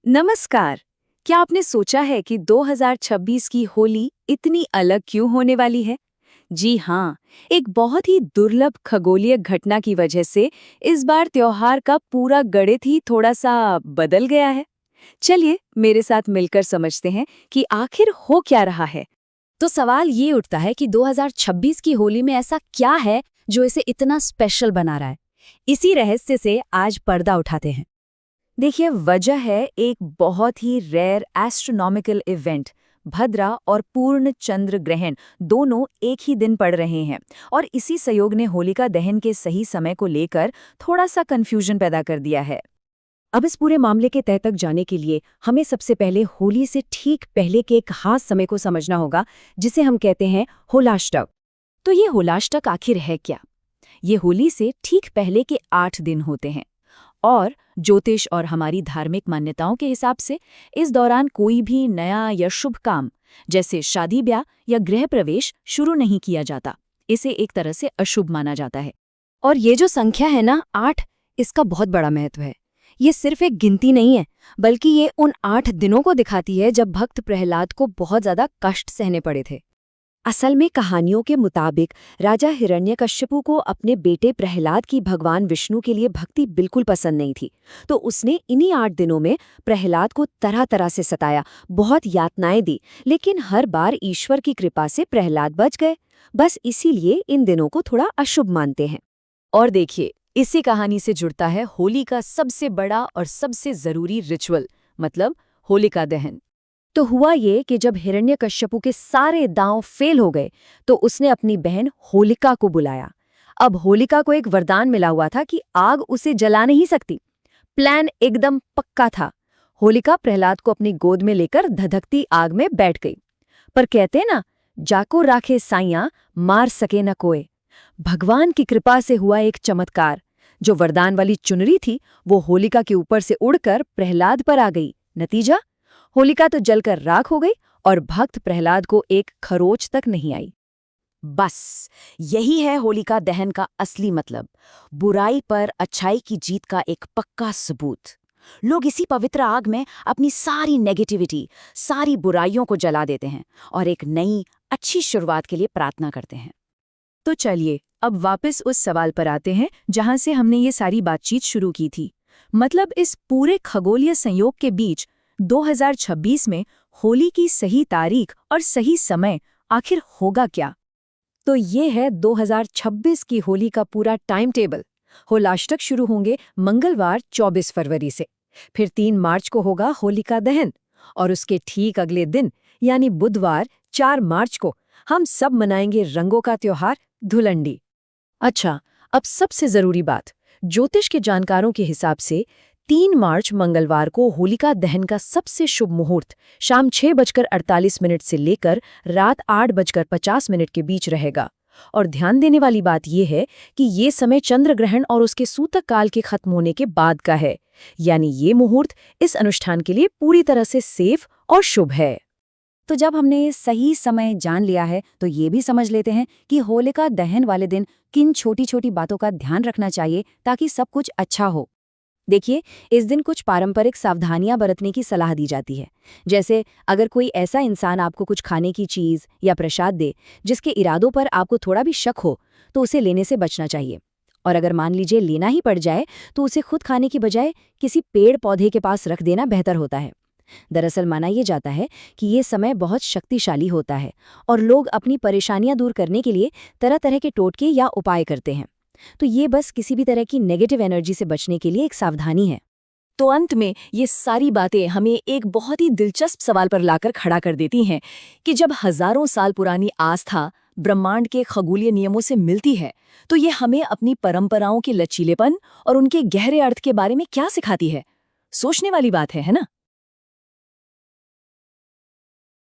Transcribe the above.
नमस्कार। क्या आपने सोचा है कि 2026 की होली इतनी अलग क्यों होने वाली है? जी हाँ, एक बहुत ही दुर्लभ खगोलीय घटना की वजह से इस बार त्योहार का पूरा गणित ही थोड़ा सा बदल गया है। चलिए मेरे साथ मिलकर समझते हैं कि आखिर हो क्या रहा है। तो सवाल ये उठता है कि 2026 की होली में ऐसा क्या है जो इसे इतना स्पेशल बना रहा है। इसी रहस्य से आज पर्दा उठाते हैं। देखिए, वजह है एक बहुत ही रेयर एस्ट्रोनॉमिकल इवेंट। भद्रा और पूर्ण चंद्र ग्रहण दोनों एक ही दिन पड़ रहे हैं और इसी संयोग ने होलिका दहन के सही समय को लेकर थोड़ा सा कंफ्यूजन पैदा कर दिया है। अब इस पूरे मामले के तह तक जाने के लिए हमें सबसे पहले होली से ठीक पहले के एक खास समय को समझना होगा, जिसे हम कहते हैं होलाष्टक। तो ये होलाष्टक आखिर है क्या? ये होली से ठीक पहले के 8 दिन होते हैं और ज्योतिष और हमारी धार्मिक मान्यताओं के हिसाब से इस दौरान कोई भी नया या शुभ काम जैसे शादी ब्याह या गृह प्रवेश शुरू नहीं किया जाता। इसे एक तरह से अशुभ माना जाता है। और ये जो संख्या है ना 8, इसका बहुत बड़ा महत्व है। ये सिर्फ एक गिनती नहीं है, बल्कि ये उन 8 दिनों को दिखाती है जब भक्त प्रहलाद को बहुत ज्यादा कष्ट सहने पड़े थे। असल में कहानियों के मुताबिक राजा हिरण्यकश्यपु को अपने बेटे प्रहलाद की भगवान विष्णु के लिए भक्ति बिल्कुल पसंद नहीं थी, तो उसने इन्हीं 8 दिनों में प्रहलाद को तरह तरह से सताया, बहुत यातनाएं दी, लेकिन हर बार ईश्वर की कृपा से प्रहलाद बच गए। बस इसीलिए इन दिनों को थोड़ा अशुभ मानते हैं। और देखिए, इसी कहानी से जुड़ता है होली का सबसे बड़ा और सबसे जरूरी रिचुअल, मतलब होलिका दहन। तो हुआ ये कि जब हिरण्यकश्यपु के सारे दांव फेल हो गए, तो उसने अपनी बहन होलिका को बुलाया। अब होलिका को एक वरदान मिला हुआ था कि आग उसे जला नहीं सकती। प्लान एकदम पक्का था। होलिका प्रहलाद को अपनी गोद में लेकर धधकती आग में बैठ गई। पर कहते ना, जाको राखे साइयां, मार सके न कोई। भगवान की कृपा से हुआ एक चमत्कार। जो वरदान वाली चुनरी थी, वो होलिका के ऊपर से उड़कर प्रहलाद पर आ गई। नतीजा, होलिका तो जलकर राख हो गई और भक्त प्रहलाद को एक खरोच तक नहीं आई। बस यही है होलिका दहन का असली मतलब, बुराई पर अच्छाई की जीत का एक पक्का सबूत। लोग इसी पवित्र आग में अपनी सारी नेगेटिविटी, सारी बुराइयों को जला देते हैं और एक नई अच्छी शुरुआत के लिए प्रार्थना करते हैं। तो चलिए अब वापस उस सवाल पर आते हैं जहां से हमने ये सारी बातचीत शुरू की थी। मतलब इस पूरे खगोलीय संयोग के बीच 2026 में होली की सही तारीख और सही समय आखिर होगा क्या? तो ये है 2026 की होली का पूरा टाइम टेबल। होलाष्टक शुरू होंगे मंगलवार 24 फरवरी से, फिर 3 मार्च को होगा होलिका दहन, और उसके ठीक अगले दिन यानी बुधवार 4 मार्च को हम सब मनाएंगे रंगों का त्योहार धुलंडी। अच्छा, अब सबसे जरूरी बात, ज्योतिष के जानकारों के हिसाब से 3 मार्च मंगलवार को होलिका दहन का सबसे शुभ मुहूर्त शाम 6:48 से लेकर रात 8:50 के बीच रहेगा। और ध्यान देने वाली बात यह है कि ये समय चंद्र ग्रहण और उसके सूतक काल के खत्म होने के बाद का है, यानी ये मुहूर्त इस अनुष्ठान के लिए पूरी तरह से सेफ और शुभ है। तो जब हमने सही समय जान लिया है, तो ये भी समझ लेते हैं कि होलिका दहन वाले दिन किन छोटी छोटी बातों का ध्यान रखना चाहिए ताकि सब कुछ अच्छा हो। देखिए, इस दिन कुछ पारंपरिक सावधानियां बरतने की सलाह दी जाती है। जैसे अगर कोई ऐसा इंसान आपको कुछ खाने की चीज़ या प्रसाद दे जिसके इरादों पर आपको थोड़ा भी शक हो, तो उसे लेने से बचना चाहिए। और अगर मान लीजिए लेना ही पड़ जाए, तो उसे खुद खाने की बजाय किसी पेड़ पौधे के पास रख देना बेहतर होता है। दरअसल माना यह जाता है कि ये समय बहुत शक्तिशाली होता है और लोग अपनी परेशानियां दूर करने के लिए तरह तरह के टोटके या उपाय करते हैं। तो ये बस किसी भी तरह की नेगेटिव एनर्जी से बचने के लिए एक सावधानी है। तो अंत में ये सारी बातें हमें एक बहुत ही दिलचस्प सवाल पर लाकर खड़ा कर देती हैं कि जब हजारों साल पुरानी आस्था ब्रह्मांड के खगोलीय नियमों से मिलती है, तो ये हमें अपनी परंपराओं के लचीलेपन और उनके गहरे अर्थ के बारे में क्या सिखाती है? सोचने वाली बात है ना?